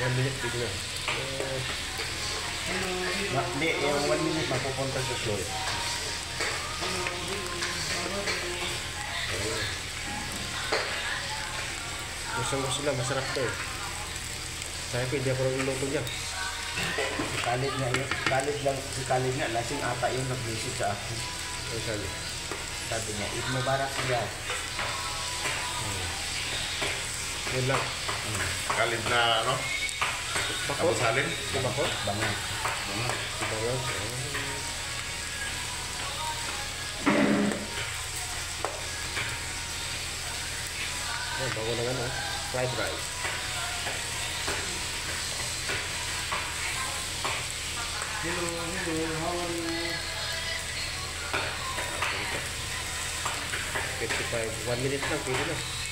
1 minute bigla. Hindi, yung 1 minute mapupunta sa slow. Gusto lang, masarap to eh. Sabi ko, hindi ako niluluto niya. Si Khalid nga, lasing ata yung nag-message sa akin. Ay, sabi. Sabi niya, Eid Mubarak siya. Yun lang. Khalid na ano? Bako? Abu Salim? Bako? Bangan. Bangan. Oh, bago na nga na. Fried rice. Hello, how are you? 55. 1 minute lang, pwede na.